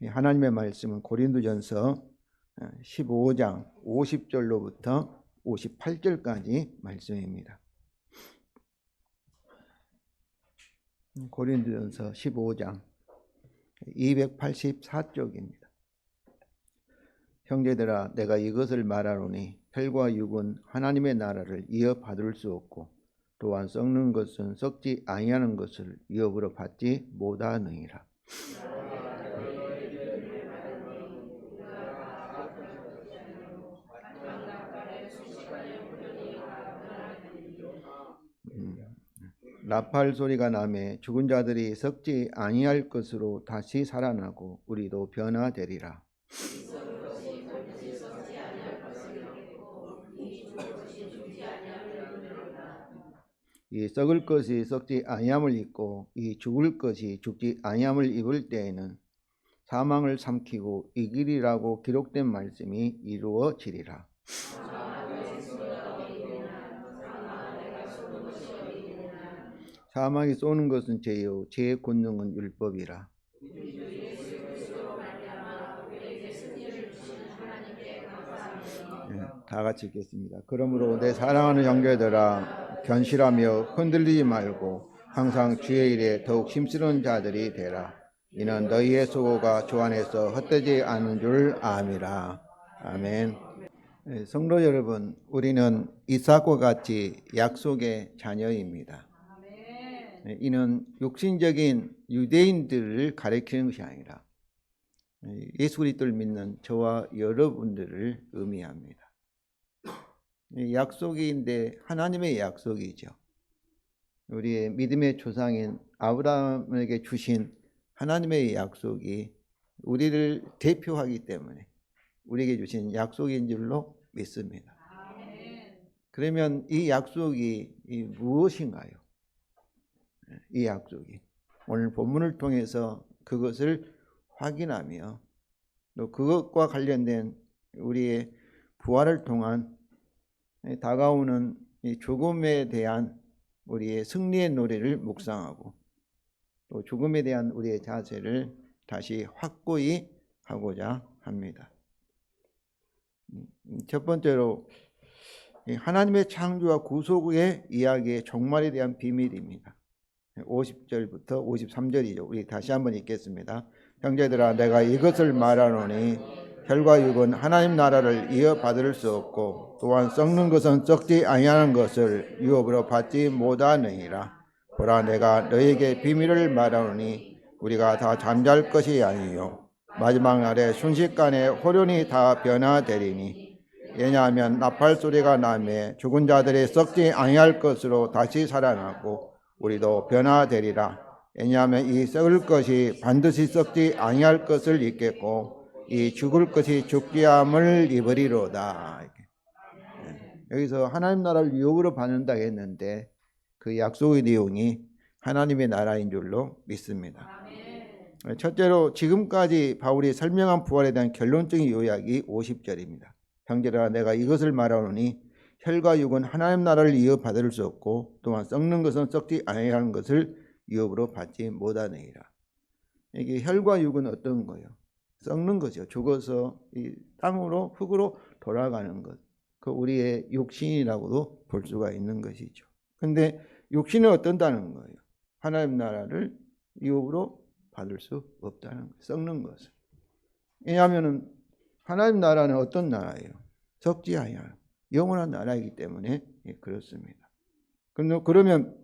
하나님의 말씀은 고린도전서 15장 50절로부터 58절까지 말씀입니다. 고린도전서 15장 284쪽입니다. 형제들아, 내가 이것을 말하노니 혈과 육은 하나님의 나라를 이어받을 수 없고 또한 썩는 것은 썩지 아니하는 것을 위협으로 받지 못하느니라. 나팔 소리가 나매 죽은 자들이 썩지 아니할 것으로 다시 살아나고 우리도 변화되리라. 이 썩을 것이 썩지 아니함을 입고 이 죽을 것이 죽지 아니함을 입을 때에는 사망을 삼키고 이기리라고 기록된 말씀이 이루어지리라. 사망이 쏘는 것은 죄요 죄의 권능은 율법이라. 다 같이 읽겠습니다. 그러므로 내 사랑하는 형제들아, 견실하며 흔들리지 말고 항상 주의 일에 더욱 힘쓰는 자들이 되라. 이는 너희의 수고가 주 안에서 헛되지 않은 줄 암이라. 아멘. 성도 여러분, 우리는 이삭과 같이 약속의 자녀입니다. 이는 육신적인 유대인들을 가리키는 것이 아니라 예수 그리스도를 믿는 저와 여러분들을 의미합니다. 약속인데 하나님의 약속이죠. 우리의 믿음의 조상인 아브라함에게 주신 하나님의 약속이 우리를 대표하기 때문에 우리에게 주신 약속인 줄로 믿습니다. 그러면 이 약속이 무엇인가요? 이 약속이 오늘 본문을 통해서 그것을 확인하며 또 그것과 관련된 우리의 부활을 통한 다가오는 이 죽음에 대한 우리의 승리의 노래를 묵상하고 또 죽음에 대한 우리의 자세를 다시 확고히 하고자 합니다. 첫 번째로 하나님의 창조와 구속의 이야기의 종말에 대한 비밀입니다. 50절부터 53절이죠. 우리 다시 한번 읽겠습니다. 형제들아, 내가 이것을 말하노니 혈과 육은 하나님 나라를 이어받을 수 없고 또한 썩는 것은 썩지 아니하는 것을 유업으로 받지 못하느니라. 보라, 내가 너희에게 비밀을 말하노니 우리가 다 잠잘 것이 아니요 마지막 날에 순식간에 호련히 다 변화되리니, 왜냐하면 나팔 소리가 나매 죽은 자들이 썩지 아니할 것으로 다시 살아나고 우리도 변화되리라. 왜냐하면 이 썩을 것이 반드시 썩지 아니할 것을 입겠고 이 죽을 것이 죽지 않음을 입으리로다. 여기서 하나님 나라를 유업으로 받는다 했는데 그 약속의 내용이 하나님의 나라인 줄로 믿습니다. 첫째로 지금까지 바울이 설명한 부활에 대한 결론적인 요약이 50절입니다. 형제들아, 내가 이것을 말하노니 혈과 육은 하나님 나라를 이어받을 수 없고 또한 썩는 것은 썩지 아니하는 것을 유업으로 받지 못하느니라. 이게 혈과 육은 어떤 거예요? 썩는 거죠. 죽어서 이 땅으로 흙으로 돌아가는 것. 그 우리의 육신이라고도 볼 수가 있는 것이죠. 근데 육신은 어떤다는 거예요? 하나님 나라를 유업으로 받을 수 없다는 거예요. 썩는 것을. 왜냐하면 하나님 나라는 어떤 나라예요? 썩지 아니하는 영원한 나라이기 때문에 그렇습니다. 그러면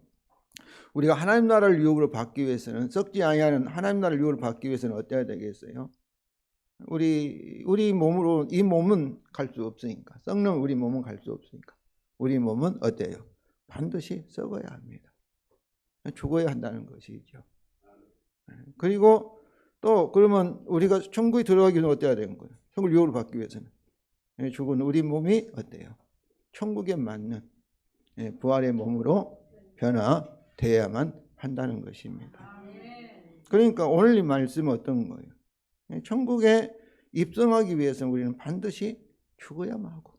우리가 하나님 나라를 유업으로 받기 위해서는 썩지 아니하는 하나님 나라를 유업으로 받기 위해서는 어때야 되겠어요? 우리 몸으로 이 몸은 갈 수 없으니까 썩는 우리 몸은 갈 수 없으니까 우리 몸은 어때요? 반드시 썩어야 합니다. 죽어야 한다는 것이죠. 그리고 또 그러면 우리가 천국에 들어가기 위해서 어때야 되는 거예요? 천국을 유업으로 받기 위해서는 죽은 우리 몸이 어때요? 천국에 맞는 부활의 몸으로 변화되어야만 한다는 것입니다. 그러니까 오늘 이 말씀은 어떤 거예요? 천국에 입성하기 위해서는 우리는 반드시 죽어야만 하고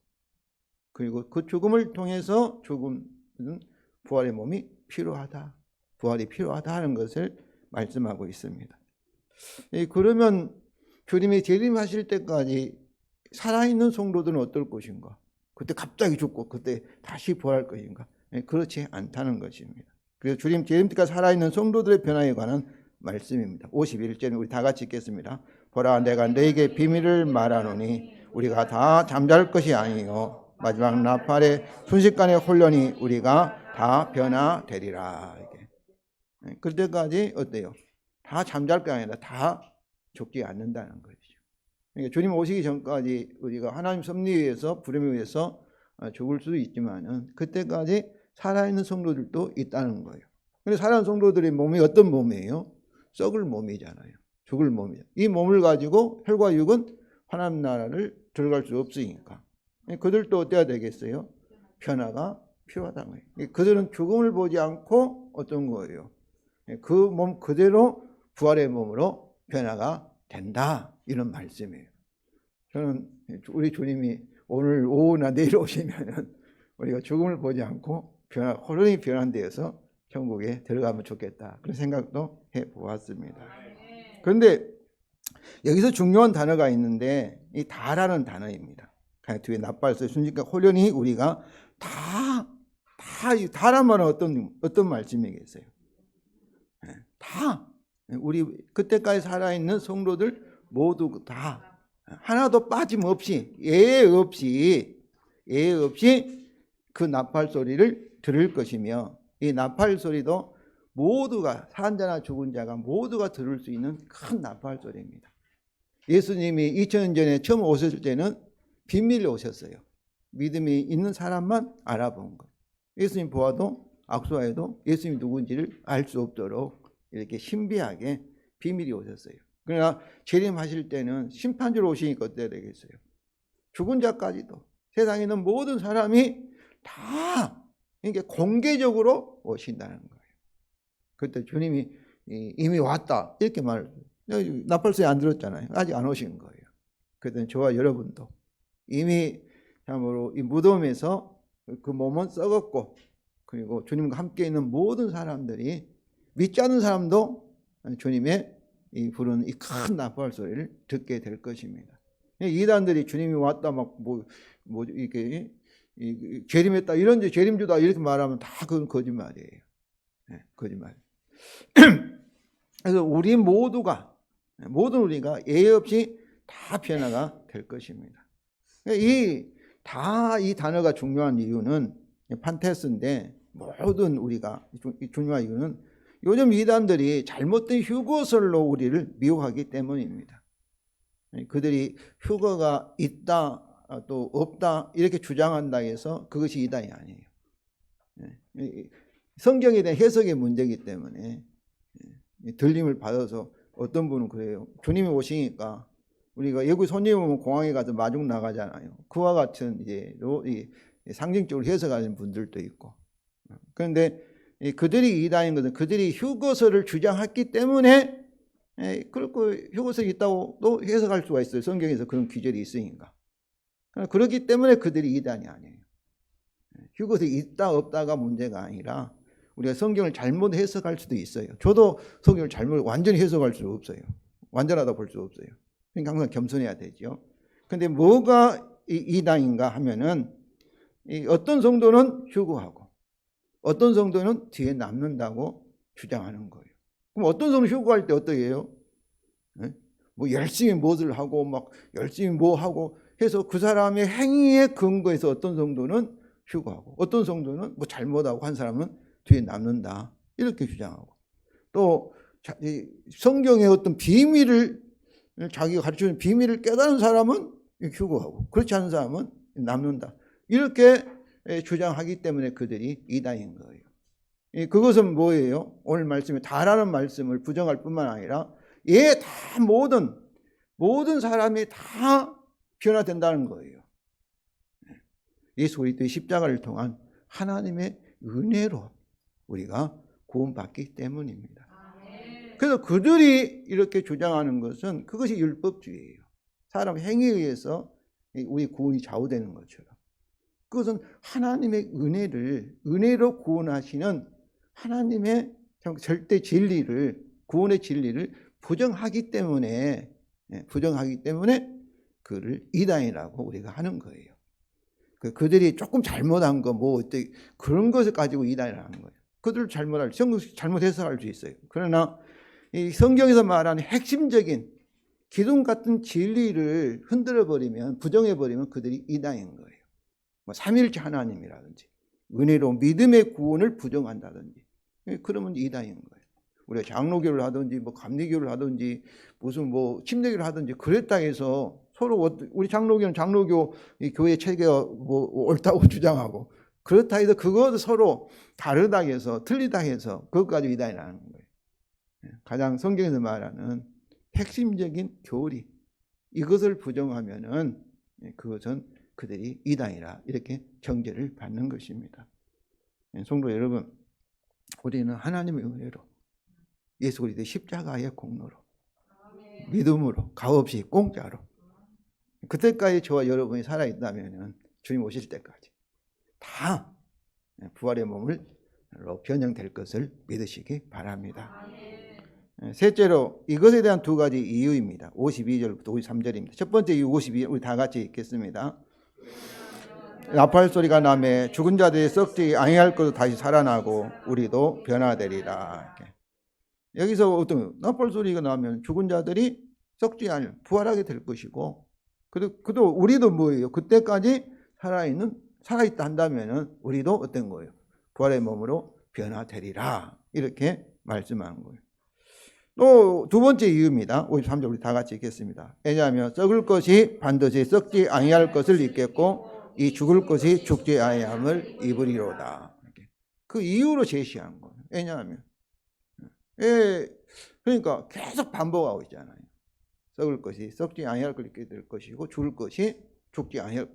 그리고 그 죽음을 통해서 죽음은 부활의 몸이 필요하다. 부활이 필요하다 하는 것을 말씀하고 있습니다. 그러면 주님이 재림하실 때까지 살아있는 성도들은 어떨 것인가? 그때 갑자기 죽고 그때 다시 부활할 것인가? 그렇지 않다는 것입니다. 그래서 주님 재림 때까지 살아있는 성도들의 변화에 관한 말씀입니다. 51절은 우리 다 같이 읽겠습니다. 보라, 내가 너에게 비밀을 말하노니 우리가 다 잠잘 것이 아니요 마지막 나팔의 순식간에 홀려니 우리가 다 변화되리라. 그때까지 어때요? 다 잠잘 게 아니라 다 죽지 않는다는 것이죠. 그러니까 주님 오시기 전까지 우리가 하나님 섭리에 의해서 부름에 의해서 죽을 수도 있지만은 그때까지 살아있는 성도들도 있다는 거예요. 근데 살아있는 성도들의 몸이 어떤 몸이에요? 썩을 몸이잖아요. 죽을 몸이죠. 이 몸을 가지고 혈과 육은 하나님 나라를 들어갈 수 없으니까 그들도 어때야 되겠어요? 변화가 필요하다는 거예요. 그들은 죽음을 보지 않고 어떤 거예요? 그 몸 그대로 부활의 몸으로 변화가 된다. 이런 말씀이에요. 저는 우리 주님이 오늘 오후나 내일 오시면은 우리가 죽음을 보지 않고 혼란이 변환되어서 천국에 들어가면 좋겠다. 그런 생각도 해보았습니다. 그런데 여기서 중요한 단어가 있는데 이 다라는 단어입니다. 뒤에 나팔소리 순식간 홀연히 우리가 다란 말은 어떤 말씀이겠어요? 다 우리 그때까지 살아있는 성도들 모두 다 하나도 빠짐없이 예외 없이 그 나팔 소리를 들을 것이며 이 나팔 소리도 모두가 산 자나 죽은 자가 모두가 들을 수 있는 큰 나팔 소리입니다. 예수님이 2000년 전에 처음 오셨을 때는 비밀로 오셨어요. 믿음이 있는 사람만 알아본 것. 예수님 보아도 악수하여도 예수님이 누군지를 알 수 없도록 이렇게 신비하게 비밀이 오셨어요. 그러나 재림하실 때는 심판주로 오시니까 어때야 되겠어요? 죽은 자까지도 세상에 있는 모든 사람이 다 이게 공개적으로 오신다는 거예요. 그때 주님이 이미 왔다 이렇게 말해요. 나팔소리 안 들었잖아요. 아직 안 오신 거예요. 그때 저와 여러분도 이미 참으로 이 무덤에서 그 몸은 썩었고 그리고 주님과 함께 있는 모든 사람들이 믿지 않는 사람도 주님의 이 부르는 이 큰 나팔 소리를 듣게 될 것입니다. 이단들이 주님이 왔다 막 이렇게 재림했다 이런 재림주다 이렇게 말하면 다 그건 거짓말이에요. 네, 거짓말. 그래서 우리 모든 우리가 예외 없이 다 변화가 될 것입니다. 이 단어가 중요한 이유는 판테스인데 모든 우리가 중요한 이유는 요즘 이단들이 잘못된 휴거설로 우리를 미혹하기 때문입니다. 그들이 휴거가 있다 또 없다 이렇게 주장한다 해서 그것이 이단이 아니에요. 성경에 대한 해석의 문제이기 때문에 들림을 받아서 어떤 분은 그래요. 주님이 오시니까 우리가 외국 손님 오면 공항에 가서 마중 나가잖아요. 그와 같은 상징적으로 해석하는 분들도 있고. 그런데 그들이 이단인 것은 그들이 휴거설을 주장했기 때문에 그렇고 휴거설이 있다고 또 해석할 수가 있어요. 성경에서 그런 규절이 있으니까. 그렇기 때문에 그들이 이단이 아니에요. 휴거설이 있다 없다가 문제가 아니라 우리가 성경을 잘못 해석할 수도 있어요. 저도 성경을 완전히 해석할 수 없어요. 완전하다 볼 수 없어요. 그러니까 항상 겸손해야 되죠. 그런데 뭐가 이단인가 하면은 어떤 성도는 휴거하고 어떤 성도는 뒤에 남는다고 주장하는 거예요. 그럼 어떤 성도는 휴거할 때 어떻게 해요? 뭐 열심히 무엇을 하고 막 열심히 뭐 하고 해서 그 사람의 행위에 근거해서 어떤 성도는 휴거하고 어떤 성도는 뭐 잘못하고 한 사람은 뒤에 남는다 이렇게 주장하고 또 성경의 어떤 비밀을 자기가 가르치는 비밀을 깨달은 사람은 휴거하고 그렇지 않은 사람은 남는다 이렇게 주장하기 때문에 그들이 이단인 거예요. 그것은 뭐예요? 오늘 말씀에 다라는 말씀을 부정할 뿐만 아니라 다 모든 사람이 다 변화된다는 거예요. 예수 그리스도의 십자가를 통한 하나님의 은혜로 우리가 구원받기 때문입니다. 그래서 그들이 이렇게 주장하는 것은 그것이 율법주의예요. 사람 행위에 의해서 우리 구원이 좌우되는 것처럼. 그것은 하나님의 은혜로 구원하시는 하나님의 절대 진리를, 구원의 진리를 부정하기 때문에 부정하기 때문에 그를 이단이라고 우리가 하는 거예요. 그들이 조금 잘못한 거 뭐 어떻게 그런 것을 가지고 이단이라는 거예요. 그들 잘못 해석할 수 있어요. 그러나 이 성경에서 말하는 핵심적인 기둥 같은 진리를 흔들어 버리면, 부정해 버리면 그들이 이단인 거예요. 뭐 삼일째 하나님이라든지 은혜로 믿음의 구원을 부정한다든지 그러면 이단인 거예요. 우리가 장로교를 하든지 뭐 감리교를 하든지 무슨 뭐 침례교를 하든지 그랬다 해서 서로 우리 장로교는 장로교 이 교회 체계가 뭐 옳다고 주장하고 그렇다 해서 그것도 서로 다르다 해서 틀리다 해서 그것까지 이단이라는 거예요. 가장 성경에서 말하는 핵심적인 교리 이것을 부정하면은 그것은 그들이 이단이라 이렇게 정죄를 받는 것입니다. 성도 여러분, 우리는 하나님의 은혜로 예수 그리스도의 십자가의 공로로 믿음으로 값없이 공짜로 그때까지 저와 여러분이 살아있다면 주님 오실 때까지 다 부활의 몸으로 변형될 것을 믿으시기 바랍니다. 셋째로 이것에 대한 두 가지 이유입니다. 52절부터 53절입니다. 첫 번째 이유 52절 우리 다 같이 읽겠습니다. 나팔 소리가 나매 죽은 자들이 썩지 아니할 것도 다시 살아나고 우리도 변화되리라. 여기서 어떤 나팔 소리가 나면 죽은 자들이 썩지 아니 부활하게 될 것이고 그도 우리도 뭐예요? 그때까지 살아있다 한다면은 우리도 어떤 거예요? 부활의 몸으로 변화되리라. 이렇게 말씀하는 거예요. 또 두 번째 이유입니다. 53절 우리 다 같이 읽겠습니다. 왜냐하면 썩을 것이 반드시 썩지 아니할 것을 입겠고 이 죽을 것이 죽지 아니함을 입으리로다. 그 이유로 제시한 거예요. 왜냐하면 그러니까 계속 반복하고 있잖아요. 썩을 것이 썩지 아니할 걸 입게 될 것이고 죽을 것이 죽지 아니할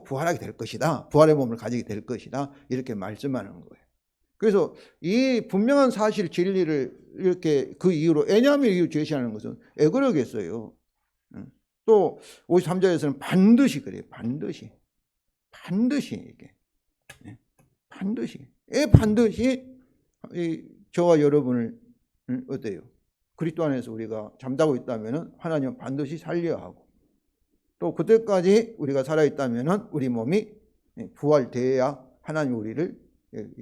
부활하게 될 것이다. 부활의 몸을 가지게 될 것이다. 이렇게 말씀하는 거예요. 그래서 이 분명한 사실 진리를 이렇게 그 이유로 왜냐하면 이유 제시하는 것은 왜 그러겠어요. 또 53절에서는 반드시 그래요. 반드시 이게 반드시 저와 여러분을 어때요? 그리스도 안에서 우리가 잠자고 있다면 하나님은 반드시 살려야 하고 또 그때까지 우리가 살아있다면 우리 몸이 부활되어야 하나님 우리를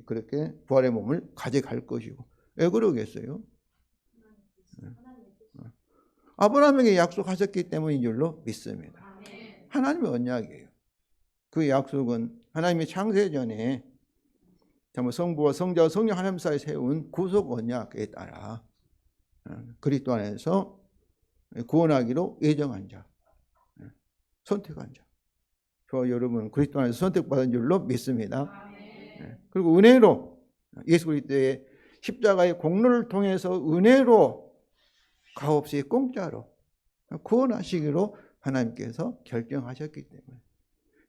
그렇게 부활의 몸을 가져갈 것이고 왜 그러겠어요? 아브라함에게 약속하셨기 때문인 줄로 믿습니다. 하나님의 언약이에요. 그 약속은 하나님의 창세전에 정말 성부와 성자와 성령 하나님 사이에 세운 구속 언약에 따라 그리스도 안에서 구원하기로 예정한 자, 선택한 자. 저와 여러분은 그리스도 안에서 선택받은 줄로 믿습니다. 그리고 은혜로 예수 그리스도의 십자가의 공로를 통해서 은혜로 값없이 공짜로 구원하시기로 하나님께서 결정하셨기 때문에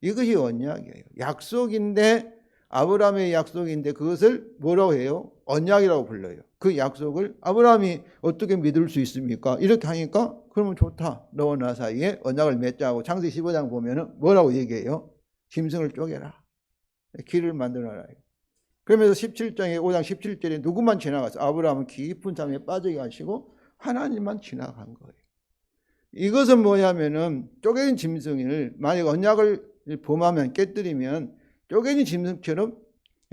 이것이 언약이에요. 약속인데 아브라함의 약속인데 그것을 뭐라고 해요? 언약이라고 불러요. 그 약속을 아브라함이 어떻게 믿을 수 있습니까? 이렇게 하니까 그러면 좋다. 너와 나 사이에 언약을 맺자 하고 창세기 15장 보면은 뭐라고 얘기해요? 짐승을 쪼개라. 길을 만들어라. 그러면서 17장에 5장 17절에 누구만 지나갔어요? 아브라함은 깊은 잠에 빠지게 하시고 하나님만 지나간 거예요. 이것은 뭐냐면은 쪼개진 짐승을 만약 언약을 범하면 깨뜨리면 쪼개진 짐승처럼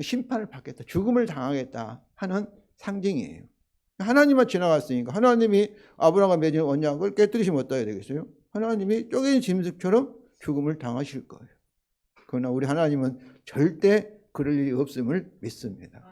심판을 받겠다. 죽음을 당하겠다 하는 상징이에요. 하나님만 지나갔으니까 하나님이 아브라함과 맺은 언약을 깨뜨리시면 어떻게 되겠어요? 하나님이 쪼개진 짐승처럼 죽음을 당하실 거예요. 그러나 우리 하나님은 절대 그럴 일이 없음을 믿습니다.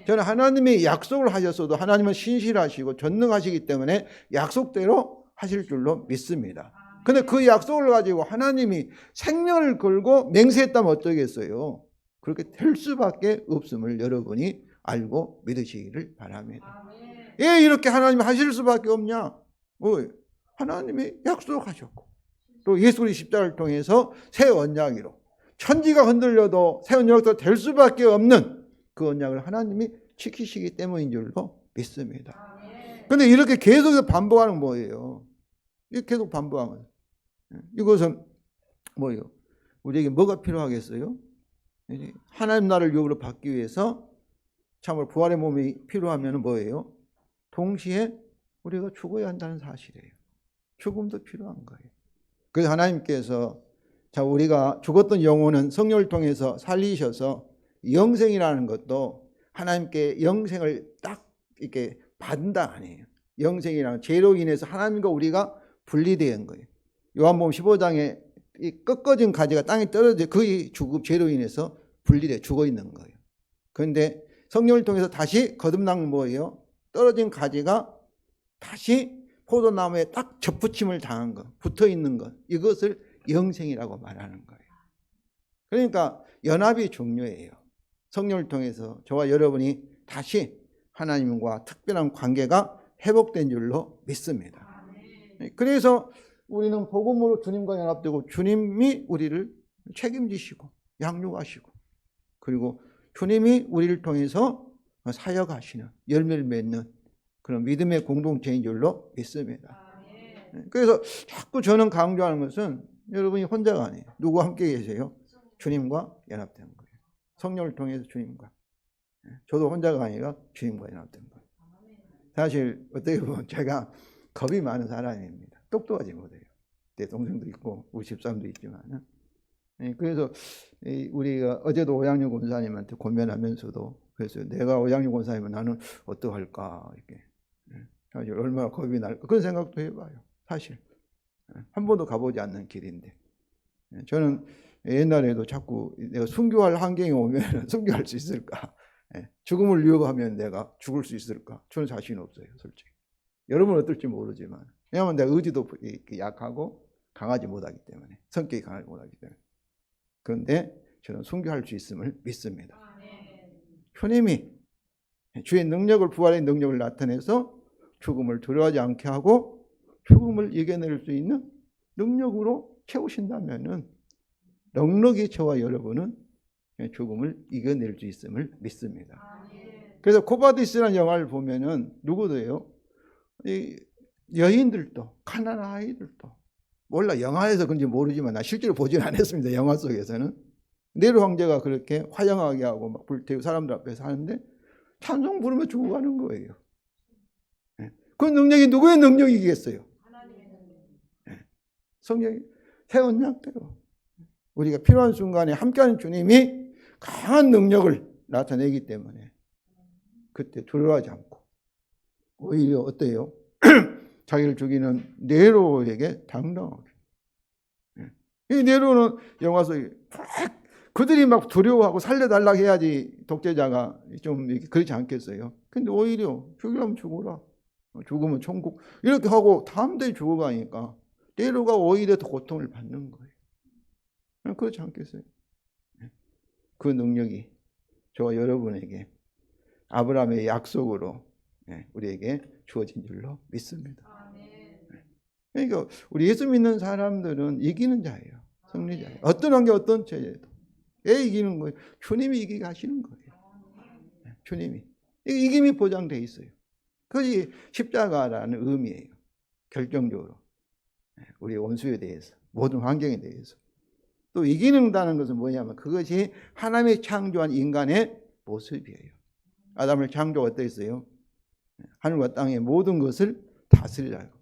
저는 하나님이 약속을 하셨어도 하나님은 신실하시고 전능하시기 때문에 약속대로 하실 줄로 믿습니다. 근데 그 약속을 가지고 하나님이 생명을 걸고 맹세했다면 어떠겠어요? 그렇게 될 수밖에 없음을 여러분이 알고 믿으시기를 바랍니다. 왜 이렇게 하나님이 하실 수밖에 없냐? 하나님이 약속하셨고 또 예수 그리스도 십자가를 통해서 새 언약으로 천지가 흔들려도 새 언약도 될 수밖에 없는 그 언약을 하나님이 지키시기 때문인 줄로 믿습니다. 그런데 이렇게 계속해서 반복하는 뭐예요? 이렇게 계속 반복하는 거예요. 이것은 뭐예요? 우리에게 뭐가 필요하겠어요? 하나님 나라를 육으로 받기 위해서 참으로 부활의 몸이 필요하면 뭐예요? 동시에 우리가 죽어야 한다는 사실이에요. 죽음도 필요한 거예요. 그래서 하나님께서 자, 우리가 죽었던 영혼은 성령을 통해서 살리셔서 영생이라는 것도 하나님께 영생을 딱 이렇게 받는다 아니에요. 영생이라는 죄로 인해서 하나님과 우리가 분리된 거예요. 요한복음 15장에 이 꺾어진 가지가 땅에 떨어져 그 죽음 죄로 인해서 분리돼 죽어 있는 거예요. 그런데 성령을 통해서 다시 거듭난 뭐예요? 떨어진 가지가 다시 포도나무에 딱 접붙임을 당한 것, 붙어 있는 것, 이것을 영생이라고 말하는 거예요. 그러니까 연합이 중요해요. 성령을 통해서 저와 여러분이 다시 하나님과 특별한 관계가 회복된 줄로 믿습니다. 그래서 우리는 복음으로 주님과 연합되고 주님이 우리를 책임지시고 양육하시고 그리고 주님이 우리를 통해서 사역하시는 열매를 맺는 그런 믿음의 공동체인 줄로 믿습니다. 그래서 자꾸 저는 강조하는 것은 여러분이 혼자가 아니에요. 누구와 함께 계세요? 주님과 연합된 거예요. 성령을 통해서 주님과. 저도 혼자가 아니라 주님과 연합된 거예요. 사실 어떻게 보면 제가 겁이 많은 사람입니다. 똑똑하지 못해요. 내 동생도 있고 우리 집사람도 있지만. 그래서 우리가 어제도 오양육 권사님한테 고면하면서도 그래서 내가 오양육 권사님은 나는 어떡할까 이렇게 사실 얼마나 겁이 날까 그런 생각도 해봐요. 사실 한 번도 가보지 않는 길인데 저는 옛날에도 자꾸 내가 순교할 환경이 오면 순교할 수 있을까? 죽음을 위협하면 내가 죽을 수 있을까? 저는 자신 없어요, 솔직히. 여러분은 어떨지 모르지만 왜냐하면 내가 의지도 약하고 강하지 못하기 때문에 성격이 강하지 못하기 때문에 그런데 저는 순교할 수 있음을 믿습니다. 주님이 주의 능력을 부활의 능력을 나타내서 죽음을 두려워하지 않게 하고 죽음을 이겨낼 수 있는 능력으로 채우신다면은 넉넉히 저와 여러분은 죽음을 이겨낼 수 있음을 믿습니다. 그래서 코바디스라는 영화를 보면은 누구도요? 이 여인들도 가난한 아이들도 몰라 영화에서 그런지 모르지만 나 실제로 보지는 않았습니다. 영화 속에서는 네로 황제가 그렇게 화영하게 하고 막 불태우고 사람들 앞에서 하는데 찬송 부르며 죽어가는 거예요. 그 능력이 누구의 능력이겠어요? 성령이 세운 약대로 우리가 필요한 순간에 함께하는 주님이 강한 능력을 나타내기 때문에 그때 두려워하지 않고 오히려 어때요? 자기를 죽이는 네로에게 당당하게. 이 네로는 영화 속에 그들이 막 두려워하고 살려달라고 해야지 독재자가 좀 그렇지 않겠어요? 근데 오히려 죽이려면 죽어라. 죽으면 천국. 이렇게 하고 다음대에 죽어가니까 네로가 오히려 더 고통을 받는 거예요. 그렇지 않겠어요? 그 능력이 저와 여러분에게 아브라함의 약속으로 우리에게 주어진 줄로 믿습니다. 그러니까 우리 예수 믿는 사람들은 이기는 자예요. 승리자예요. 어떤 환경 어떤 체제도. 왜 이기는 거예요? 주님이 이기게 하시는 거예요. 주님이. 이김이 보장되어 있어요. 그것이 십자가라는 의미예요. 결정적으로. 우리 원수에 대해서 모든 환경에 대해서. 또 이기는다는 것은 뭐냐면 그것이 하나님의 창조한 인간의 모습이에요. 아담을 창조가 어땠어요? 하늘과 땅의 모든 것을 다스리라고.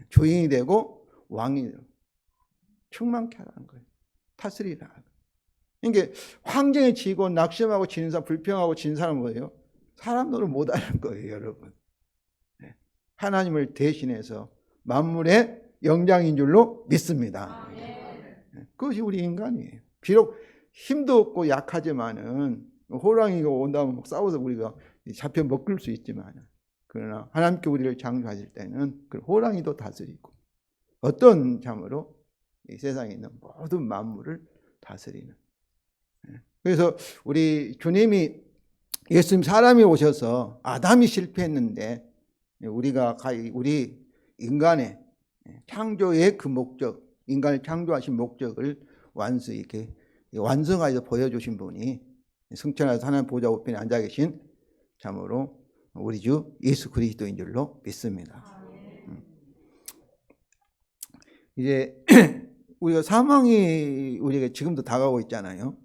주인이 되고 왕이 되고 충만케 하라는 거예요. 다스리라. 이게 황정에 지고 낙심하고 지는 사람, 불평하고 지는 사람은 뭐예요? 사람 노릇 못하는 거예요, 여러분. 하나님을 대신해서 만물의 영장인 줄로 믿습니다. 그것이 우리 인간이에요. 비록 힘도 없고 약하지만은 호랑이가 온다면 막 싸워서 우리가 잡혀 먹을 수 있지만 그러나 하나님께 우리를 창조하실 때는 그 호랑이도 다스리고 어떤 참으로 이 세상에 있는 모든 만물을 다스리는. 그래서 우리 주님이 예수님 사람이 오셔서 아담이 실패했는데 우리 인간의 창조의 그 목적, 인간을 창조하신 목적을 완수히 이렇게 완성하여서 보여주신 분이 승천하여서 하나님 보좌 우편에 앉아 계신 참으로 우리 주 예수 그리스도인 줄로 믿습니다. 이제 우리가 사망이 우리가 지금도 다가오고 있잖아요.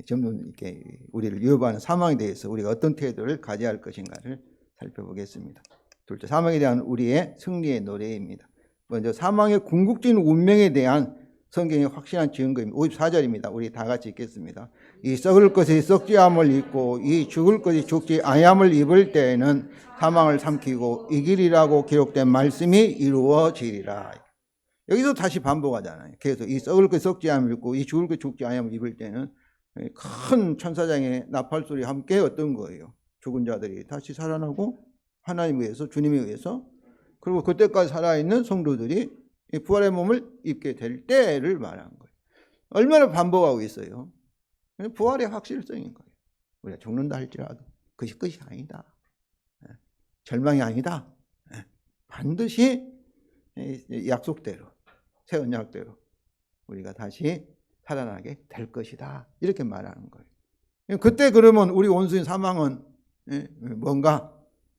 점점 이렇게 우리를 위협하는 사망에 대해서 우리가 어떤 태도를 가져야 할 것인가를 살펴보겠습니다. 둘째, 사망에 대한 우리의 승리의 노래입니다. 먼저 사망의 궁극적인 운명에 대한 성경의 확실한 증거입니다. 54절입니다. 우리 다 같이 읽겠습니다. 이 썩을 것이 썩지 아니함을 입고 이 죽을 것이 죽지 아니함을 입을 때에는 사망을 삼키고 이기리라고 기록된 말씀이 이루어지리라. 여기서 다시 반복하잖아요. 계속 이 썩을 것이 썩지 아니함을 입고 이 죽을 것이 죽지 아니함을 입을 때는 큰 천사장의 나팔 소리와 함께 어떤 거예요? 죽은 자들이 다시 살아나고 하나님에 의해서, 주님에 의해서, 그리고 그때까지 살아있는 성도들이 부활의 몸을 입게 될 때를 말한 거예요. 얼마나 반복하고 있어요. 부활의 확실성인 거예요. 우리가 죽는다 할지라도 그것이 끝이 아니다. 절망이 아니다. 반드시 약속대로, 새 언약대로 우리가 다시 살아나게 될 것이다. 이렇게 말하는 거예요. 그때 그러면 우리 원수인 사망은 뭔가,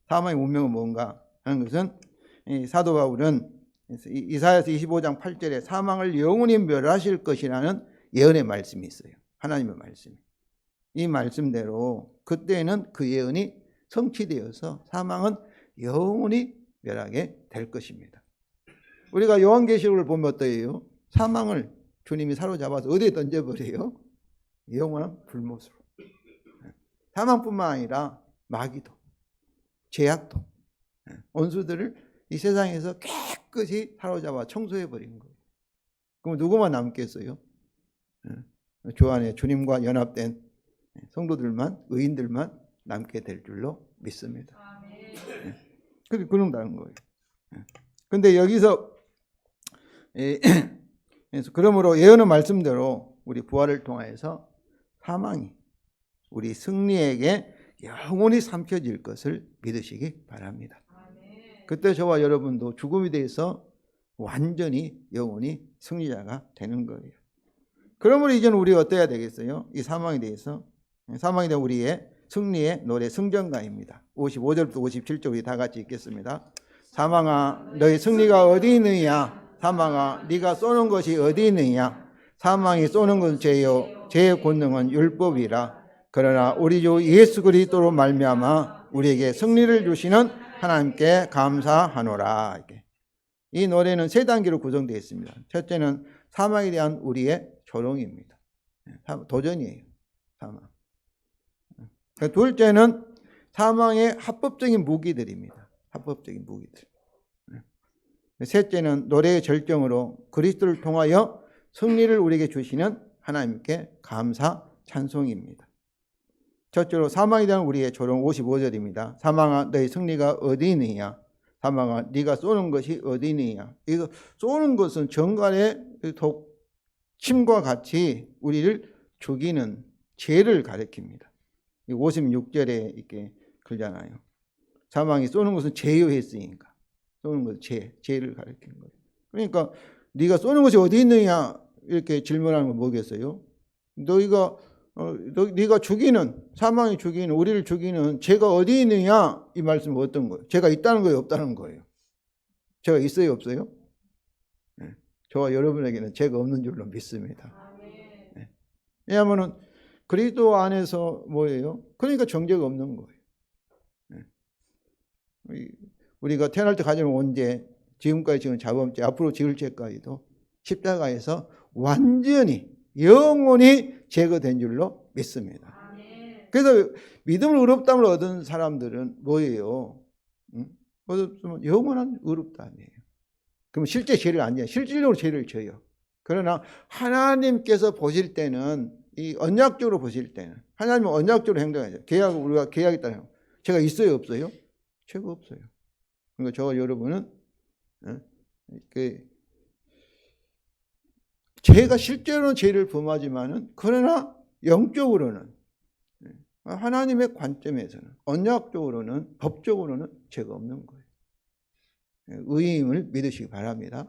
사망의 운명은 뭔가 하는 것은 사도 바울은 이사야서 25장 8절에 사망을 영원히 멸하실 것이라는 예언의 말씀이 있어요. 하나님의 말씀. 이 말씀대로 그때는 그 예언이 성취되어서 사망은 영원히 멸하게 될 것입니다. 우리가 요한계시록을 보면 어때요? 사망을 주님이 사로잡아서 어디에 던져버려요? 영원한 불못으로. 사망뿐만 아니라 마귀도, 죄악도, 원수들을 이 세상에서 깨끗이 사로잡아 청소해버린 거예요. 그럼 누구만 남겠어요? 주 안에 주님과 연합된 성도들만, 의인들만 남게 될 줄로 믿습니다. 그런다는 거예요. 근데 여기서 그러므로 예언의 말씀대로 우리 부활을 통하여서 사망이 우리 승리에게 영원히 삼켜질 것을 믿으시기 바랍니다. 그때 저와 여러분도 죽음에 대해서 완전히 영원히 승리자가 되는 거예요. 그러므로 이제는 우리가 어때야 되겠어요? 이 사망에 대해서. 사망에 대한 우리의 승리의 노래 승전가입니다. 55절부터 57절 우리 다 같이 읽겠습니다. 사망아 너희 승리가 어디 있느냐? 사망아 네가 쏘는 것이 어디 있느냐? 사망이 쏘는 것은 죄요 죄의 권능은 율법이라. 그러나 우리 주 예수 그리스도로 말미암아 우리에게 승리를 주시는 하나님께 감사하노라. 이 노래는 세 단계로 구성되어 있습니다. 첫째는 사망에 대한 우리의 조롱입니다. 도전이에요. 사망. 둘째는 사망의 합법적인 무기들입니다. 합법적인 무기들. 셋째는 노래의 절정으로 그리스도를 통하여 승리를 우리에게 주시는 하나님께 감사 찬송입니다. 첫째로 사망에 대한 우리의 조롱 55절입니다. 사망아 너희 승리가 어디 있느냐? 사망아 네가 쏘는 것이 어디 있느냐? 이거 쏘는 것은 정갈의 독침과 같이 우리를 죽이는 죄를 가리킵니다. 56절에 이렇게 그러잖아요. 사망이 쏘는 것은 죄요 했으니까 쏘는 것은 죄를 가리키는 거예요. 그러니까 네가 쏘는 것이 어디 있느냐 이렇게 질문하는 건 뭐겠어요? 네가 죽이는, 사망이 죽이는, 우리를 죽이는 죄가 어디 있느냐 이 말씀은 어떤 거예요? 죄가 있다는 거예요, 없다는 거예요? 죄가 있어요, 없어요? 네. 저와 여러분에게는 죄가 없는 줄로 믿습니다. 네. 왜냐하면 그리스도 안에서 뭐예요? 그러니까 정죄가 없는 거예요. 네. 우리가 태어날 때 가지는 원죄, 지금까지 지은 자범죄, 앞으로 지을 죄까지도 십자가에서 완전히 영원히 제거된 줄로 믿습니다. 그래서 믿음을 의롭다함을 얻은 사람들은 뭐예요? 얻었으면 영원한 의롭다함이에요. 그럼 실제 죄를 안 져요. 실질적으로 죄를 져요. 그러나 하나님께서 보실 때는 이 언약적으로 보실 때는 하나님은 언약적으로 행동하죠. 우리가 계약에 따라 죄가 있어요, 없어요? 죄가 없어요. 그러니까 저와 여러분은 죄가 실제로는 죄를 범하지만은 그러나 영적으로는 하나님의 관점에서는 언약적으로는 법적으로는 죄가 없는 거예요. 의임을 믿으시기 바랍니다.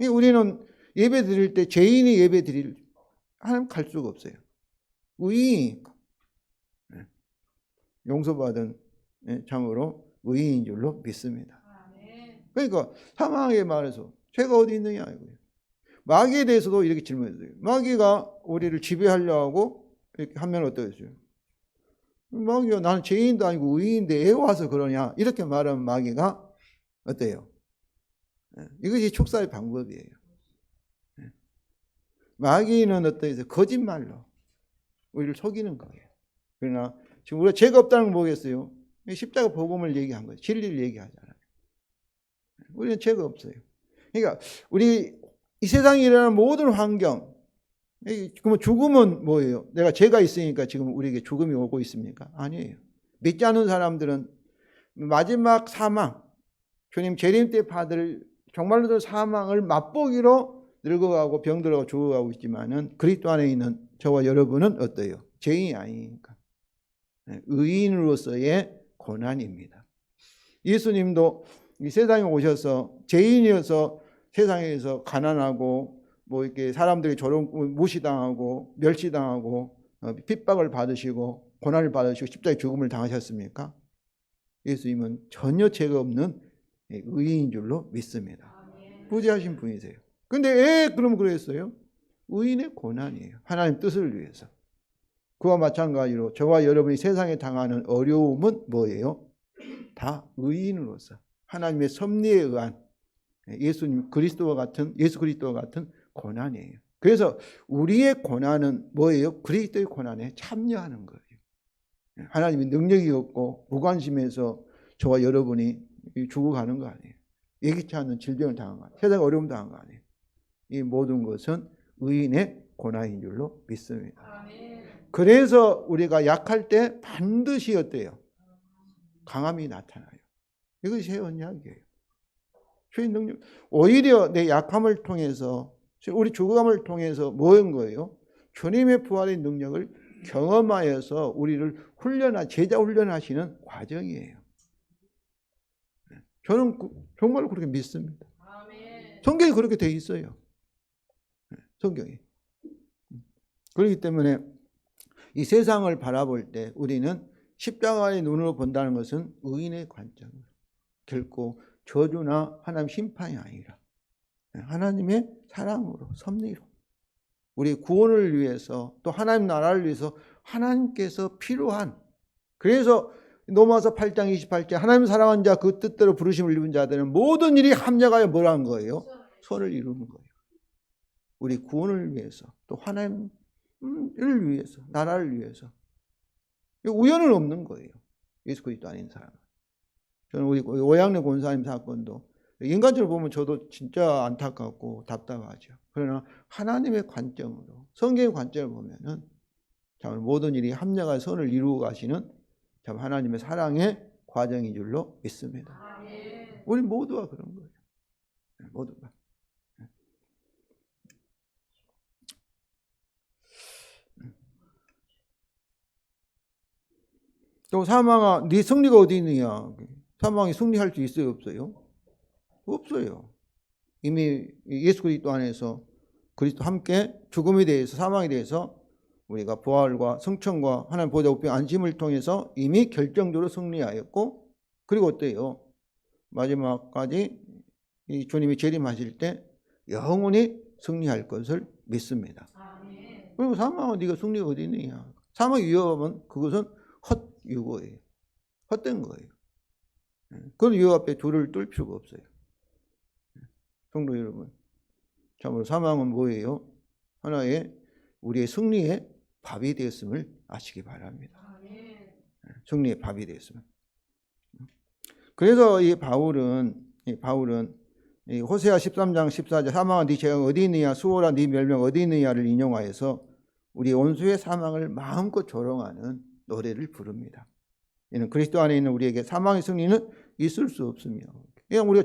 우리는 예배 드릴 때 죄인이 예배 드릴 하나님 갈 수가 없어요. 의인이니까 용서받은 참으로 의인인 줄로 믿습니다. 그러니까 사망에 말해서 죄가 어디 있느냐 이거예요. 마귀에 대해서도 이렇게 질문했어요. 마귀가 우리를 지배하려고 이렇게 하면 어떠겠어요? 마귀가 나는 죄인도 아니고 의인인데 애 와서 그러냐 이렇게 말하면 마귀가 어때요? 이것이 축사의 방법이에요. 마귀는 어떠해서 거짓말로 우리를 속이는 거예요. 그러나 지금 우리가 죄가 없다는 걸 뭐겠어요? 십자가 복음을 얘기한 거예요. 진리를 얘기하잖아요. 우리는 죄가 없어요. 그러니까 우리 이 세상에 일어나는 모든 환경, 그러면 죽음은 뭐예요? 내가 죄가 있으니까 지금 우리에게 죽음이 오고 있습니까? 아니에요. 믿지 않는 사람들은 마지막 사망, 주님 재림 때 받을 정말로 사망을 맛보기로 늙어가고 병들어가고 죽어가고 있지만은 그리스도 안에 있는 저와 여러분은 어때요? 죄인이 아니니까. 의인으로서의 고난입니다. 예수님도 이 세상에 오셔서 죄인이어서 세상에서 가난하고 뭐 이렇게 사람들이 무시당하고 멸시당하고 핍박을 받으시고 고난을 받으시고 십자가의 죽음을 당하셨습니까? 예수님은 전혀 죄가 없는 의인인 줄로 믿습니다. 부지하신 분이세요. 근데 왜 그럼 그랬어요? 의인의 고난이에요. 하나님 뜻을 위해서. 그와 마찬가지로 저와 여러분이 세상에 당하는 어려움은 뭐예요? 다 의인으로서 하나님의 섭리에 의한 예수 그리스도와 같은 고난이에요. 그래서 우리의 고난은 뭐예요? 그리스도의 고난에 참여하는 거예요. 하나님의 능력이 없고 무관심해서 저와 여러분이 죽어가는 거 아니에요. 예기치 않는 질병을 당한 거 아니에요. 세상 어려움 당한 거 아니에요. 이 모든 것은 의인의 고난인 줄로 믿습니다. 그래서 우리가 약할 때 반드시 어때요? 강함이 나타나요. 이것이 새 언약이에요. 주의 능력. 오히려 내 약함을 통해서 우리 죽음을 통해서 뭐인 거예요? 주님의 부활의 능력을 경험하여서 우리를 제자 훈련하시는 과정이에요. 저는 정말 그렇게 믿습니다. 성경이 그렇게 돼 있어요. 성경이. 그렇기 때문에 이 세상을 바라볼 때 우리는 십자가의 눈으로 본다는 것은 의인의 관점으로, 결코 저주나 하나님 심판이 아니라 하나님의 사랑으로, 섭리로, 우리 구원을 위해서 또 하나님 나라를 위해서 하나님께서 필요한, 그래서 로마서 8장 28절 하나님 사랑한 자 그 뜻대로 부르심을 입은 자들은 모든 일이 합력하여 뭐라는 거예요? 선을 이루는 거예요. 우리 구원을 위해서 또 하나님을 위해서, 나라를 위해서. 우연은 없는 거예요. 예수 그리스도 아닌 사람은. 저는 우리 오양래 권사님 사건도 인간적으로 보면 저도 진짜 안타깝고 답답하죠. 그러나 하나님의 관점으로, 성경의 관점을 보면은 참 모든 일이 합력한 선을 이루어 가시는 참 하나님의 사랑의 과정인 줄로 믿습니다. 우리 모두가 그런 거예요. 모두가. 또 사망아, 네 승리가 어디 있느냐? 사망이 승리할 수 있어요, 없어요? 없어요. 이미 예수 그리스도 안에서 그리스도 함께 죽음에 대해서, 사망에 대해서 우리가 부활과 승천과 하나님 보좌 우편 안심을 통해서 이미 결정적으로 승리하였고, 그리고 어때요? 마지막까지 이 주님이 재림하실 때 영원히 승리할 것을 믿습니다. 그리고 사망은 네가 승리가 어디 있느냐? 사망의 위협은 그것은 헛유거예요. 헛된 거예요. 그런 유협 앞에 둘을 뚫을 필요가 없어요. 성도 여러분, 참으로 사망은 뭐예요? 하나의 우리의 승리의 밥이 되었음을 아시기 바랍니다. 승리의 밥이 되었음을. 그래서 이 바울은 이 호세아 13장 14절 사망아 네 죄가 어디 있느냐, 수호라 네 멸명 어디 있느냐를 인용하여서 우리 원수의 사망을 마음껏 조롱하는 노래를 부릅니다. 이는 그리스도 안에 있는 우리에게 사망의 승리는 있을 수 없으며, 그냥 우리가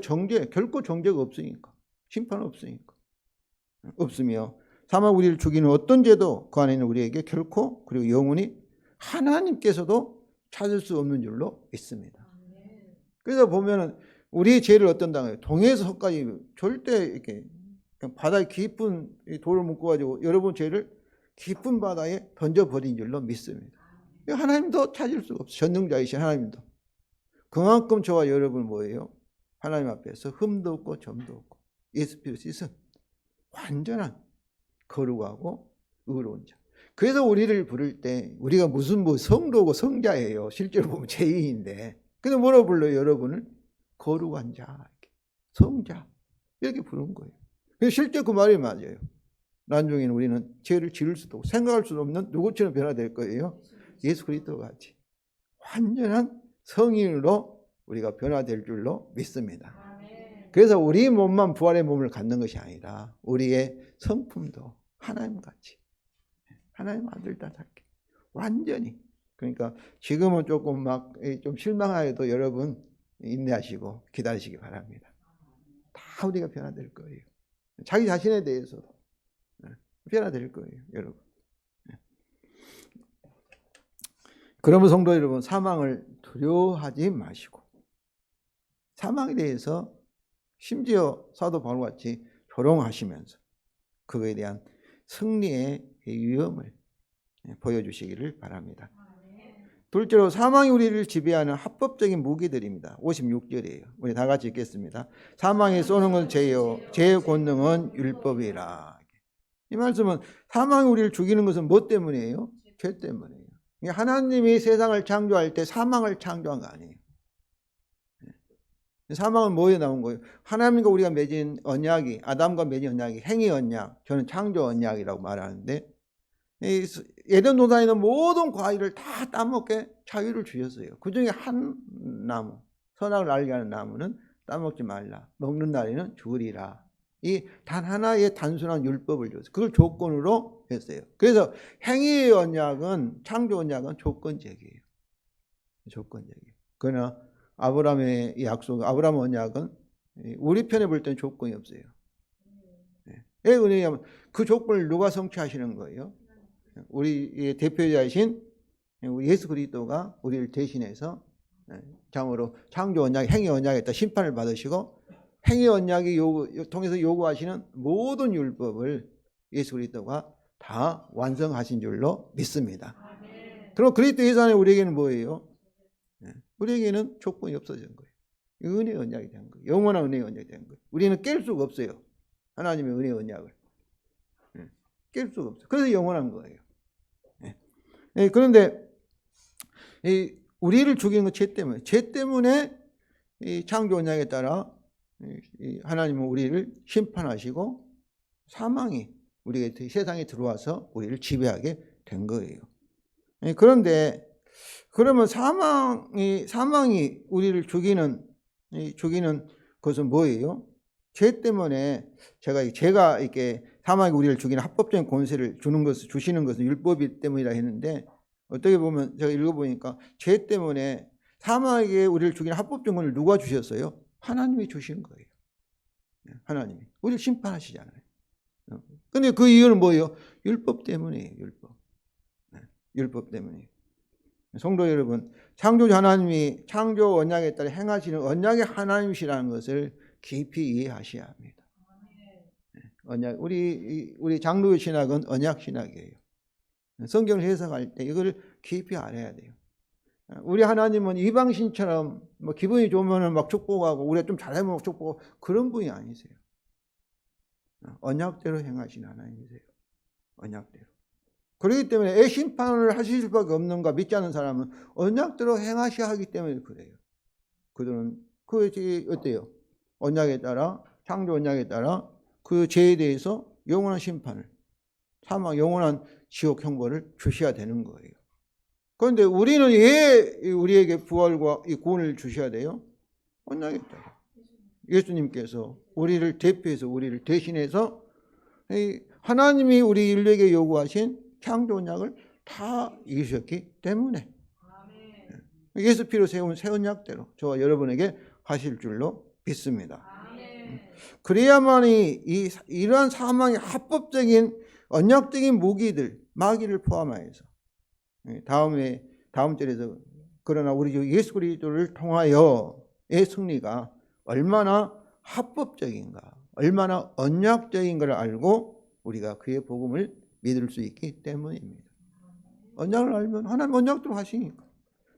결코 정죄가 없으니까, 심판 없으니까, 없으며 사망 우리를 죽이는 어떤 죄도 그 안에 있는 우리에게 결코, 그리고 영원히 하나님께서도 찾을 수 없는 줄로 있습니다. 그래서 보면은 우리의 죄를 어떤 당해요? 동해에서 서까지 절대 이렇게 바다에 깊은 돌을 묶어가지고 여러분 죄를 깊은 바다에 던져버린 줄로 믿습니다. 하나님도 찾을 수가 없어요. 전능자이신 하나님도. 그만큼 저와 여러분 뭐예요? 하나님 앞에서 흠도 없고 점도 없고 예수 씻은 완전한 거룩하고 의로운 자. 그래서 우리를 부를 때 우리가 무슨 성도고 성자예요. 실제로 보면 죄인인데. 근데 뭐라고 불러요? 여러분을 거룩한 자, 성자. 이렇게 부른 거예요. 실제 그 말이 맞아요. 나중에는 우리는 죄를 지을 수도 없고 생각할 수도 없는 누구처럼 변화될 거예요? 예수 그리스도 같이 완전한 성인으로 우리가 변화될 줄로 믿습니다. 그래서 우리 몸만 부활의 몸을 갖는 것이 아니라 우리의 성품도 하나님같이 하나님 아들답게 완전히. 그러니까 지금은 조금 막 좀 실망하여도 여러분 인내하시고 기다리시기 바랍니다. 다 우리가 변화될 거예요. 자기 자신에 대해서도 변화될 거예요, 여러분. 그러면 성도 여러분, 사망을 두려워하지 마시고 사망에 대해서 심지어 사도 바울같이 조롱하시면서 그거에 대한 승리의 위험을 보여주시기를 바랍니다. 둘째로 사망이 우리를 지배하는 합법적인 무기들입니다. 56절이에요. 우리 다 같이 읽겠습니다. 사망이 쏘는 건 죄요, 죄의 권능은 율법이라. 이 말씀은 사망이 우리를 죽이는 것은 뭐 때문이에요? 죄 때문이에요. 하나님이 세상을 창조할 때 사망을 창조한 거 아니에요. 사망은 뭐에 나온 거예요? 하나님과 우리가 맺은 언약이, 아담과 맺은 언약이 행위 언약, 저는 창조 언약이라고 말하는데, 에덴 동산에 있는 모든 과일을 다 따먹게 자유를 주셨어요. 그 중에 한 나무, 선악을 알게 하는 나무는 따먹지 말라. 먹는 날에는 죽으리라. 이 단 하나의 단순한 율법을 줬어요. 그걸 조건으로 했어요. 그래서 행위의 언약은, 창조 언약은 조건적이에요. 조건적이에요. 그러나 아브라함의 약속, 아브라함 언약은 우리 편에 볼 때는 조건이 없어요. 왜 은혜냐면 그 조건을 누가 성취하시는 거예요? 우리 대표자이신 예수 그리스도가 우리를 대신해서 참으로 창조 언약, 행위 언약에다 심판을 받으시고 행위 언약이 통해서 요구하시는 모든 율법을 예수 그리스도가 다 완성하신 줄로 믿습니다. 그럼 그리스도 예수 안에 우리에게는 뭐예요? 우리에게는 조건이 없어진 거예요. 은혜의 언약이 된 거예요. 영원한 은혜의 언약이 된 거예요. 우리는 깰 수가 없어요. 하나님의 은혜의 언약을. 깰 수가 없어요. 그래서 영원한 거예요. 그런데 우리를 죽이는 건 죄 때문에. 죄 때문에 이 창조 언약에 따라 하나님은 우리를 심판하시고 사망이 우리가 세상에 들어와서 우리를 지배하게 된 거예요. 그런데 그러면 사망이 우리를 죽이는 것은 뭐예요? 죄 때문에 제가 이렇게 사망이 우리를 죽이는 합법적인 권세를 주시는 것은 율법이 때문이라 했는데 어떻게 보면 제가 읽어보니까 죄 때문에 사망에게 우리를 죽이는 합법적인 권을 누가 주셨어요? 하나님이 주신 거예요. 하나님이 우리를 심판하시잖아요. 근데 그 이유는 뭐예요? 율법 때문이에요. 율법 때문이에요. 성도 여러분, 창조주 하나님이 창조 언약에 따라 행하시는 언약의 하나님이시라는 것을 깊이 이해하셔야 합니다. 언약, 우리 장로교 신학은 언약 신학이에요. 성경을 해석할 때 이걸 깊이 알아야 돼요. 우리 하나님은 이방신처럼 뭐 기분이 좋으면 막 축복하고 우리가 좀 잘하면 축복하고 그런 분이 아니세요. 언약대로 행하신 하나님이세요. 언약대로. 그렇기 때문에 애 심판을 하실 수밖에 없는가 믿지 않는 사람은 언약대로 행하셔야 하기 때문에 그래요. 그들은 그것이 어때요? 언약에 따라 창조 언약에 따라 그 죄에 대해서 영원한 심판을 사망 영원한 지옥 형벌을 주셔야 되는 거예요. 그런데 우리는 왜 우리에게 부활과 이 구원을 주셔야 돼요? 언약에 따라 예수님께서 우리를 대표해서 우리를 대신해서 하나님이 우리 인류에게 요구하신 창조 언약을 다 이루셨기 때문에 예수 피로 세운 새 언약대로 저와 여러분에게 하실 줄로 믿습니다. 그래야만이 이러한 사망의 합법적인 언약적인 무기들 마귀를 포함하여서 다음 절에서 그러나 우리 주 예수 그리스도를 통하여의 승리가 얼마나 합법적인가, 얼마나 언약적인가를 알고 우리가 그의 복음을 믿을 수 있기 때문입니다. 언약을 알면 하나님 언약대로 하시니까.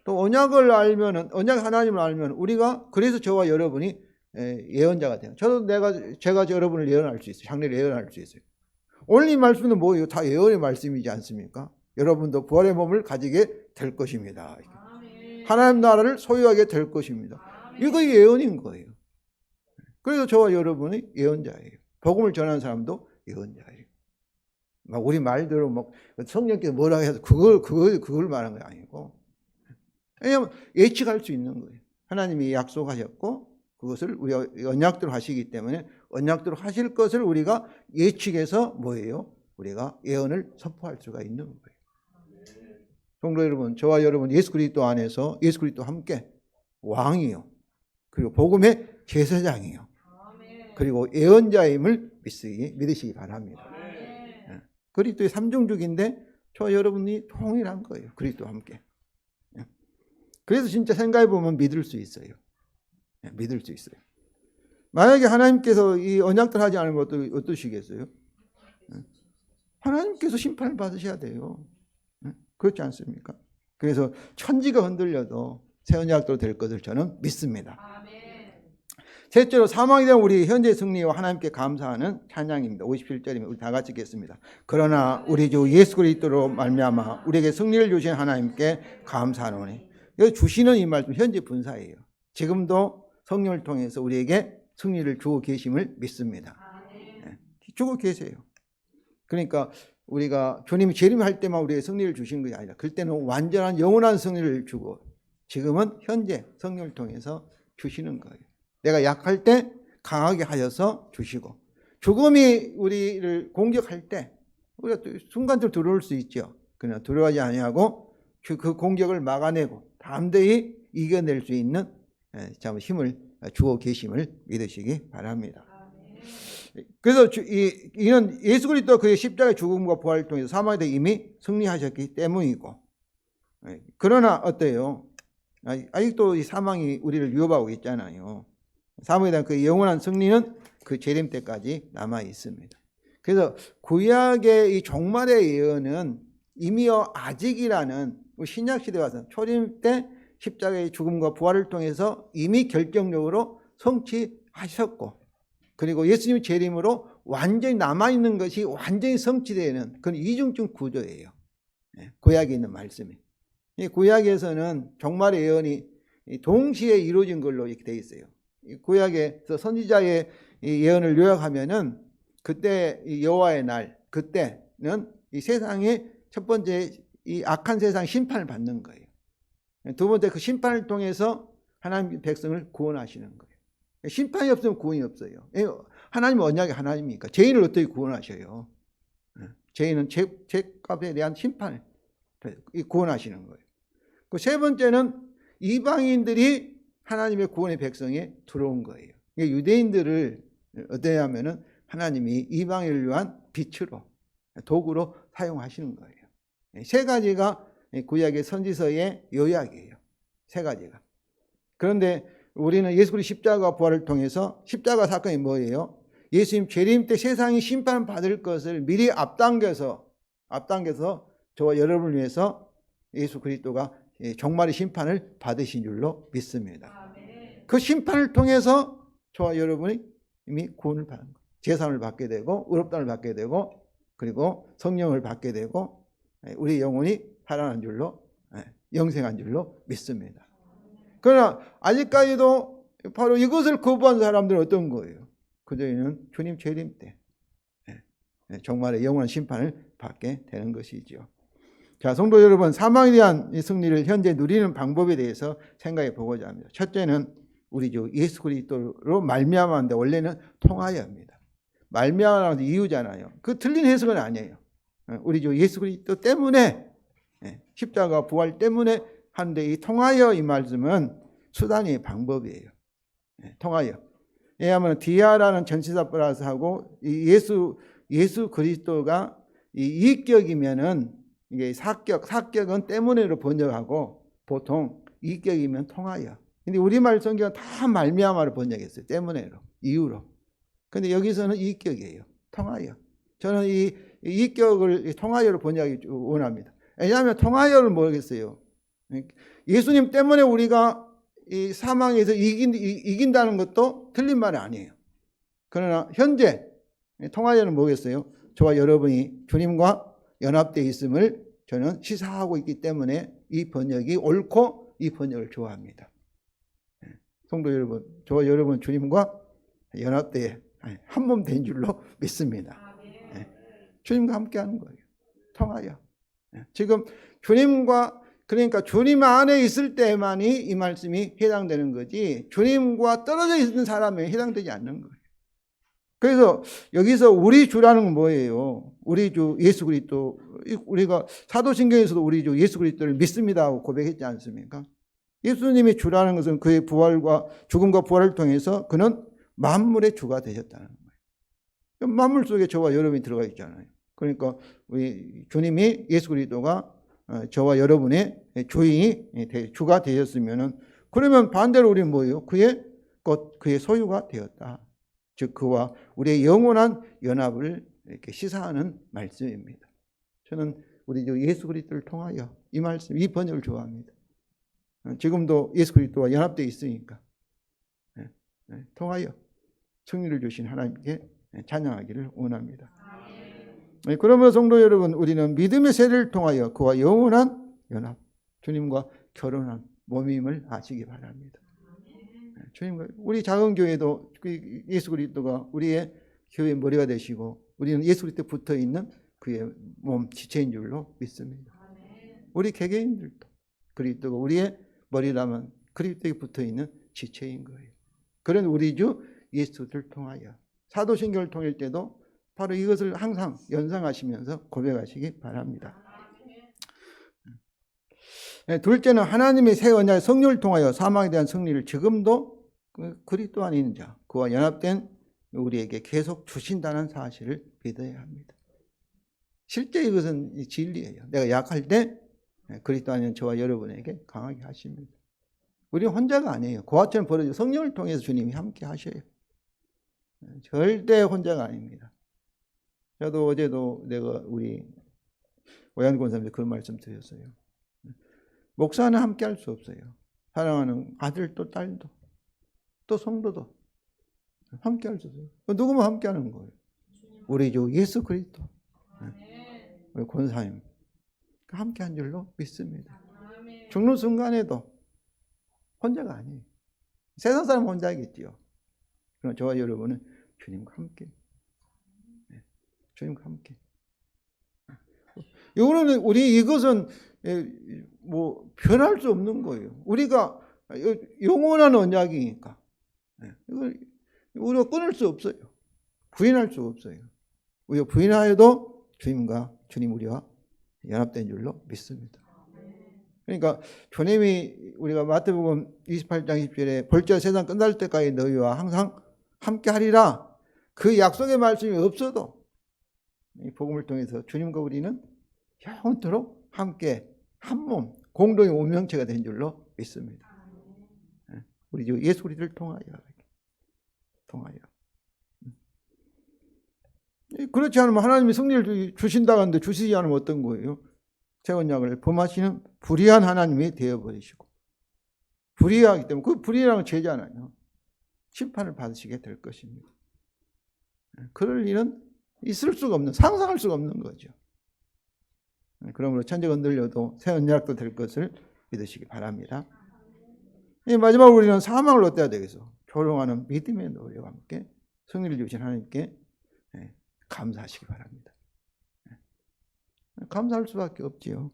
또 언약을 알면은 언약 하나님을 알면 우리가 그래서 저와 여러분이 예언자가 돼요. 제가 여러분을 예언할 수 있어요. 장래를 예언할 수 있어요. 오늘 이 말씀은 뭐예요? 다 예언의 말씀이지 않습니까? 여러분도 부활의 몸을 가지게 될 것입니다. 하나님 나라를 소유하게 될 것입니다. 이거 예언인 거예요. 그래서 저와 여러분이 예언자예요. 복음을 전하는 사람도 예언자예요. 막 우리 말대로 막 성령께서 뭐라 해서 그걸 말한 게 아니고, 왜냐하면 예측할 수 있는 거예요. 하나님이 약속하셨고 그것을 우리가 언약대로 하시기 때문에 언약대로 하실 것을 우리가 예측해서 뭐예요? 우리가 예언을 선포할 수가 있는 거예요. 성도 여러분, 저와 여러분 예수 그리스도 안에서 예수 그리스도와 함께 왕이요, 그리고 복음의 제사장이요, 그리고 예언자임을 믿으시기 바랍니다. 그리스도의 삼중죽인데 저와 여러분이 통일한 거예요. 그리스도와 함께. 그래서 진짜 생각해 보면 믿을 수 있어요. 믿을 수 있어요. 만약에 하나님께서 이 언약들 하지 않으면 어떠시겠어요? 하나님께서 심판을 받으셔야 돼요. 그렇지 않습니까? 그래서 천지가 흔들려도 새 언약대로 될 것을 저는 믿습니다. 셋째로 사망에 대한 우리 현재 승리와 하나님께 감사하는 찬양입니다. 57절이면 우리 다 같이 읽겠습니다. 그러나 우리 주 예수 그리스도로 말미암아 우리에게 승리를 주신 하나님께 감사하노니. 여기 주시는 이 말씀 현재 분사예요. 지금도 성령을 통해서 우리에게 승리를 주고 계심을 믿습니다. 주고 계세요. 그러니까 우리가 주님이 재림할 때만 우리에게 승리를 주신 것이 아니라 그때는 완전한 영원한 승리를 주고 지금은 현재 성령을 통해서 주시는 거예요. 내가 약할 때 강하게 하셔서 주시고, 죽음이 우리를 공격할 때 우리가 순간적으로 두려울 수 있죠. 그러나 두려워하지 아니하고 그 공격을 막아내고 담대히 이겨낼 수 있는 참 힘을 주어 계심을 믿으시기 바랍니다. 그래서 이는 예수 그리스도 그의 십자가의 죽음과 부활을 통해서 사망에 대해 이미 승리하셨기 때문이고, 그러나 어때요? 아직도 이 사망이 우리를 위협하고 있잖아요. 사망에 대한 그 영원한 승리는 그 재림 때까지 남아 있습니다. 그래서 구약의 이 종말의 예언은 이미여 아직이라는 신약 시대 와서 초림 때 십자가의 죽음과 부활을 통해서 이미 결정적으로 성취하셨고, 그리고 예수님 재림으로 완전히 남아있는 것이 완전히 성취되는 그런 이중적 구조예요. 구약에 있는 말씀이. 이 구약에서는 종말의 예언이 동시에 이루어진 걸로 이렇게 되어 있어요. 구약에서 선지자의 예언을 요약하면은 그때 여호와의 날, 그때는 이 세상의 첫 번째 이 악한 세상 심판을 받는 거예요. 두 번째 그 심판을 통해서 하나님 백성을 구원하시는 거예요. 심판이 없으면 구원이 없어요. 하나님은 언약의 하나님이니까 죄인을 어떻게 구원하셔요? 죄인은 죄값에 대한 심판을 구원하시는 거예요. 그 세 번째는 이방인들이 하나님의 구원의 백성에 들어온 거예요. 유대인들을 어떻게 하면은 하나님이 이방인을 위한 빛으로, 도구로 사용하시는 거예요. 세 가지가 구약의 선지서의 요약이에요. 세 가지가. 그런데 우리는 예수 그리스도 십자가 부활을 통해서 십자가 사건이 뭐예요? 예수님 재림 때 세상이 심판받을 것을 미리 앞당겨서 저와 여러분을 위해서 예수 그리스도가 종말의 심판을 받으신 줄로 믿습니다. 그 심판을 통해서 저와 여러분이 이미 구원을 받은 거예요. 제사를 받게 되고 의롭다를 받게 되고 그리고 성령을 받게 되고 우리 영혼이 살아난 줄로, 영생한 줄로 믿습니다. 그러나 아직까지도 바로 이것을 거부한 사람들은 어떤 거예요? 그들은 주님 재림 때 정말의 영원한 심판을 받게 되는 것이죠. 자, 성도 여러분, 사망에 대한 승리를 현재 누리는 방법에 대해서 생각해 보고자 합니다. 첫째는 우리 주 예수 그리스도로 말미암아인데 원래는 통하여입니다. 말미암아는 이유잖아요. 그 틀린 해석은 아니에요. 우리 주 예수 그리스도 때문에, 십자가 부활 때문에 하는데 이 통하여 이 말씀은 수단이 방법이에요. 통하여. 왜냐하면 디아라는 전치사 플러스 하고 예수 그리스도가 이 이격이면은 이게 사격은 때문에로 번역하고 보통 이격이면 통하여. 근데 우리말 성경은 다 말미암아로 번역했어요. 때문에로, 이유로. 근데 여기서는 이격이에요. 통하여. 저는 이 이격을 통하여로 번역하기 원합니다. 왜냐하면 통하여를 모르겠어요. 예수님 때문에 우리가 이 사망에서 이긴다는 것도 틀린 말이 아니에요. 그러나 현재 통하여는 뭐겠어요? 저와 여러분이 주님과 연합되어 있음을 저는 시사하고 있기 때문에 이 번역이 옳고 이 번역을 좋아합니다. 성도 여러분, 저와 여러분 주님과 연합되어 한 몸 된 줄로 믿습니다. 주님과 함께하는 거예요. 통하여. 지금 주님과 그러니까 주님 안에 있을 때만이 이 말씀이 해당되는 거지 주님과 떨어져 있는 사람에 해당되지 않는 거예요. 그래서 여기서 우리 주라는 건 뭐예요? 우리 주 예수 그리스도. 우리가 사도신경에서도 우리 주 예수 그리스도를 믿습니다 하고 고백했지 않습니까? 예수님이 주라는 것은 그의 부활과 죽음과 부활을 통해서 그는 만물의 주가 되셨다는 거예요. 만물 속에 저와 여러분이 들어가 있잖아요. 그러니까 우리 주님이 예수 그리스도가 저와 여러분의 주인이 주가 되셨으면은 그러면 반대로 우리는 뭐예요? 그의 것, 그의 소유가 되었다. 즉 그와 우리의 영원한 연합을 이렇게 시사하는 말씀입니다. 저는 우리 예수 그리스도를 통하여 이 말씀, 이 번역을 좋아합니다. 지금도 예수 그리스도와 연합되어 있으니까 통하여 승리를 주신 하나님께 찬양하기를 원합니다. 그러므로 성도 여러분, 우리는 믿음의 세례를 통하여 그와 영원한 연합, 주님과 결혼한 몸임을 아시기 바랍니다. 주님과 우리 작은 교회도 예수 그리스도가 우리의 교회의 머리가 되시고 우리는 예수 그리스도에 붙어 있는 그의 몸 지체인 줄로 믿습니다. 우리 개개인들도 그리스도가 우리의 머리라면 그리스도에 붙어 있는 지체인 거예요. 그런 우리 주 예수를 통하여 사도신경을 통할 때도 바로 이것을 항상 연상하시면서 고백하시기 바랍니다. 둘째는 하나님의 새 언약의 성령을 통하여 사망에 대한 승리를 지금도 그리스도 안에 있는 자, 그와 연합된 우리에게 계속 주신다는 사실을 믿어야 합니다. 실제 이것은 진리예요. 내가 약할 때 그리스도 안에 있는 저와 여러분에게 강하게 하십니다. 우리는 혼자가 아니에요. 고아처럼 벌어져 성령을 통해서 주님이 함께 하셔요. 절대 혼자가 아닙니다. 저도 어제도 내가 우리 오ያን 권사님한테 그런 말씀 드렸어요. 목사는 함께 할 수 없어요. 사랑하는 아들도 딸도 또 성도도 함께 할 수 없어요. 누구만 함께 하는 거예요? 우리 주 예수 그리스도, 우리 권사님 함께 한 줄로 믿습니다. 죽는 순간에도 혼자가 아니에요. 세상 사람은 혼자이겠지요. 그러나 저와 여러분은 주님과 함께, 주님과 함께. 이거는 우리 이것은 뭐 변할 수 없는 거예요. 우리가 영원한 언약이니까 이걸 우리가 끊을 수 없어요. 부인할 수 없어요. 우리가 부인하여도 주님 우리와 연합된 줄로 믿습니다. 그러니까 주님이 우리가 마태복음 28장 10절에 벌써 세상 끝날 때까지 너희와 항상 함께 하리라, 그 약속의 말씀이 없어도 이 복음을 통해서 주님과 우리는 영원토록 함께 한 몸 공동의 운명체가 된 줄로 믿습니다. 우리 주 예수 그리스도를 통하여. 그렇지 않으면 하나님이 승리를 주신다고 하는데 주시지 않으면 어떤 거예요? 새 언약을 범하시는 불의한 하나님이 되어버리시고, 불의하기 때문에 그 불의라는 죄잖아요. 심판을 받으시게 될 것입니다. 그럴 일은 있을 수가 없는, 상상할 수가 없는 거죠. 그러므로 천지가 흔들려도 새 언약도 될 것을 믿으시기 바랍니다. 마지막으로 우리는 사망을 어때야 되겠어? 조롱하는 믿음의 노래와 함께 승리를 주신 하나님께 감사하시기 바랍니다. 감사할 수밖에 없지요.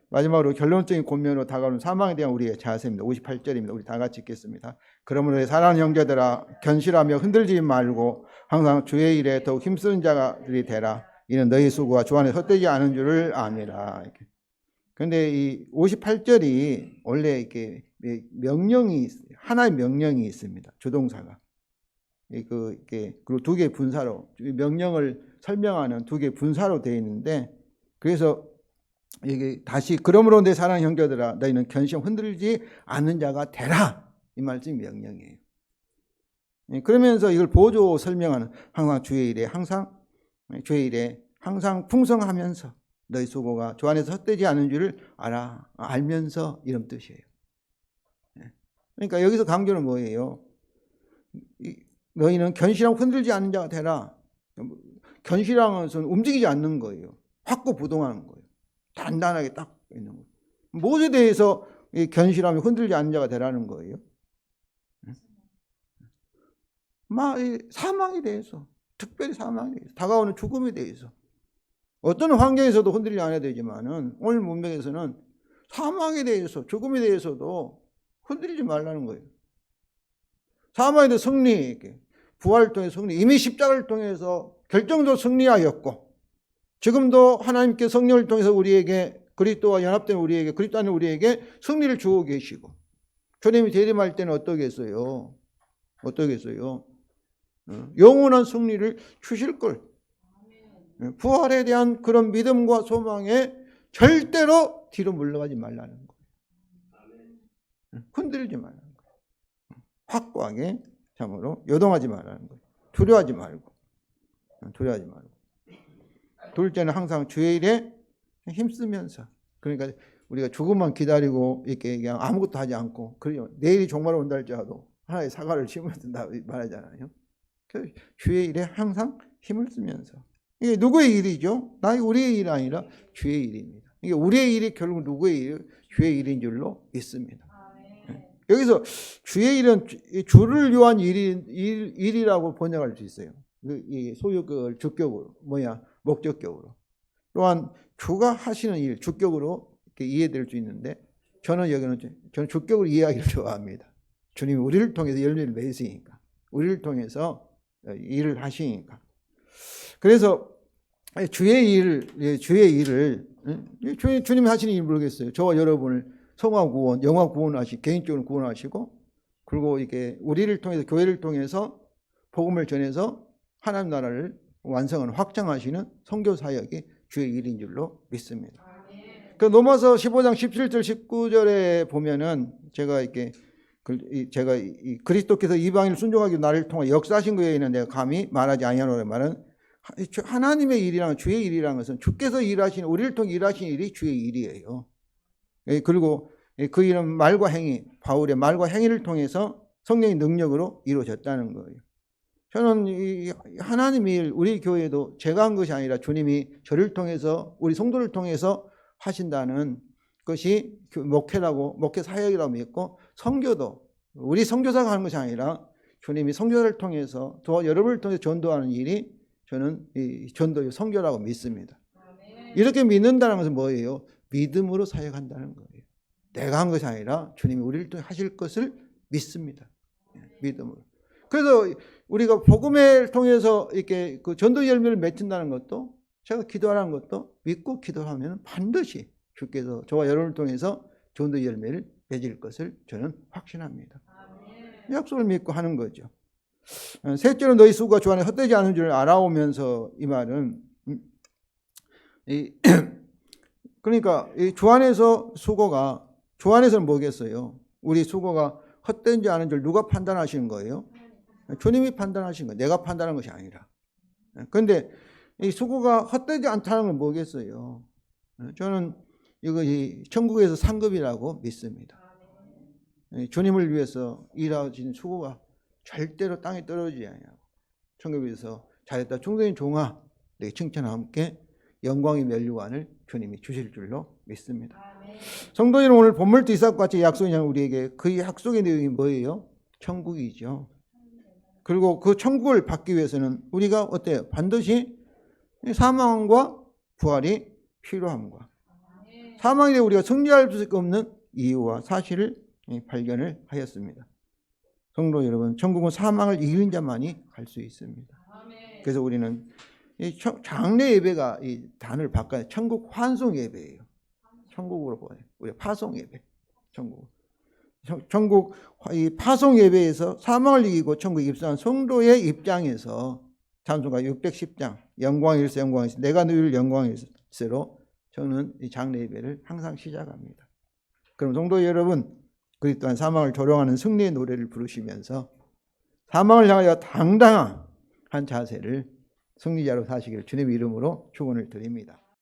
마지막으로 결론적인 권면으로 다가오는 사망에 대한 우리의 자세입니다. 58절입니다. 우리 다 같이 읽겠습니다. 그러므로 사랑하는 형제들아, 견실하며 흔들리지 말고 항상 주의 일에 더욱 힘쓰는 자들이 되라. 이는 너희 수고가 주 안에 헛되지 않은 줄을 아니라. 그런데 이 58절이 원래 이렇게 명령이, 하나의 명령이 있습니다. 주동사가. 그리고 두 개의 분사로, 명령을 설명하는 두 개의 분사로 되어 있는데, 그래서 이게 다시 그러므로 내 사랑하는 형제들아, 너희는 견심 흔들리지 않는 자가 되라. 이 말씀이 명령이에요. 그러면서 이걸 보조 설명하는, 항상 주의 일에 항상 풍성하면서 너희 수고가 주 안에서 헛되지 않은 줄을 알면서, 이런 뜻이에요. 그러니까 여기서 강조는 뭐예요? 너희는 견실하고 흔들지 않는 자가 되라. 견실한 것은 움직이지 않는 거예요. 확고부동하는 거예요. 단단하게 딱 있는 거예요. 무엇에 대해서 견실하며 흔들지 않는 자가 되라는 거예요? 사망에 대해서, 특별히 사망에 대해서, 다가오는 죽음에 대해서 어떤 환경에서도 흔들리지 않아야 되지만은 오늘 문맥에서는 사망에 대해서, 죽음에 대해서도 흔들리지 말라는 거예요. 사망에 대해 승리, 부활을 통해 승리, 이미 십자가를 통해서 결정적으로 승리하였고, 지금도 하나님께 성령을 통해서 우리에게, 그리스도와 연합된 우리에게, 그리스도 안에 우리에게 승리를 주고 계시고, 주님이 재림할 때는 어떠겠어요? 영원한 승리를 주실 걸. 부활에 대한 그런 믿음과 소망에 절대로 뒤로 물러가지 말라는 거예요. 흔들리지 말라는 거예요. 확고하게 참으로 요동하지 말라는 거예요. 두려워하지 말고. 둘째는 항상 주의 일에 힘쓰면서, 그러니까 우리가 죽음만 기다리고 이렇게 그냥 아무것도 하지 않고, 그래요. 내일이 종말 온다 할지라도 하나의 사과를 심어야 된다 말하잖아요. 주의 일에 항상 힘을 쓰면서. 이게 누구의 일이죠? 우리의 일이 아니라 주의 일입니다. 이게 우리의 일이 결국 누구의 일? 주의 일인 줄로 믿습니다. 여기서 주의 일은 주를 위한 일이라고 번역할 수 있어요. 소유격을 주격으로, 목적격으로. 또한 주가 하시는 일, 주격으로 이렇게 이해될 수 있는데, 저는 주격으로 이해하기를 좋아합니다. 주님이 우리를 통해서 열매를 맺으시니까, 우리를 통해서 일을 하시니까. 그래서 주의 일을 주님이 하시는 일 모르겠어요. 저와 여러분을 성화 구원, 영화 구원하시고, 개인적으로 구원하시고, 그리고 이게 우리를 통해서, 교회를 통해서 복음을 전해서 하나님 나라를 완성하는, 확장하시는 선교 사역이 주의 일인 줄로 믿습니다. 그 로마서 15장 17절 19절에 보면은 제가 그리스도께서 이방인을 순종하기 나를 통해 역사하신 것에는 내가 감히 말하지 아니하노라 말은, 하나님의 일이라는, 주의 일이라는 것은 주께서 일하시는, 우리를 통해 일하시는 일이 주의 일이에요. 그리고 그 일은 말과 행위, 바울의 말과 행위를 통해서 성령의 능력으로 이루어졌다는 거예요. 저는 이 하나님의 일, 우리 교회도 제가 한 것이 아니라 주님이 저를 통해서, 우리 성도를 통해서 하신다는 것이 목회라고, 목회 사역이라고 믿고, 선교도 우리 선교사가 하는 것이 아니라 주님이 선교사를 통해서, 또 여러분을 통해서 전도하는 일이 저는 이 전도의 선교라고 믿습니다. 이렇게 믿는다는 것은 뭐예요? 믿음으로 사역한다는 거예요. 내가 한 것이 아니라 주님이 우리를 통해 하실 것을 믿습니다. 믿음으로. 그래서 우리가 복음을 통해서 이렇게 그 전도 열매를 맺힌다는 것도, 제가 기도하라는 것도 믿고 기도하면 반드시 주께서 저와 여러분을 통해서 전도 열매를 맺을 것을 저는 확신합니다. 약속을 믿고 하는 거죠. 셋째로 너희 수고가 주 안에 헛되지 않은 줄 알아오면서, 이 말은 그러니까 이 주 안에서 수고가, 주 안에서는 뭐겠어요? 우리 수고가 헛되지 않은 줄 누가 판단하시는 거예요? 주님이 판단하신 거예요. 내가 판단한 것이 아니라. 그런데 이 수고가 헛되지 않다는 건 뭐겠어요? 저는 이것이 천국에서 상급이라고 믿습니다. 주님을 위해서 일하신 수고가 절대로 땅에 떨어지지 않냐고. 천국에서 잘했다 충성인 종아, 내 칭찬과 함께 영광의 면류관을 주님이 주실 줄로 믿습니다. 성도 여러분, 오늘 본문도 이삭과 같이 약속이 우리에게, 그 약속의 내용이 뭐예요? 천국이죠. 그리고 그 천국을 받기 위해서는 우리가 어때요? 반드시 사망과 부활이 필요함과, 사망에 대해 우리가 승리할 수 없는 이유와 사실을 발견을 하였습니다. 성도 여러분, 천국은 사망을 이긴 자만이 갈 수 있습니다. 그래서 우리는 이 장래 예배가, 이 단어를 바꿔요. 천국 환송 예배예요. 천국으로 보아요. 우리 파송 예배. 천국 이 파송 예배에서 사망을 이기고 천국에 입성한 성도의 입장에서 찬송가 610장 영광일세 영광일세 내가 너희를 영광일세로 저는 이 장래 예배를 항상 시작합니다. 그럼 성도 여러분, 그리스도 안 사망을 조롱하는 승리의 노래를 부르시면서 사망을 향하여 당당한 자세를 승리자로 사시기를 주님의 이름으로 축원을 드립니다.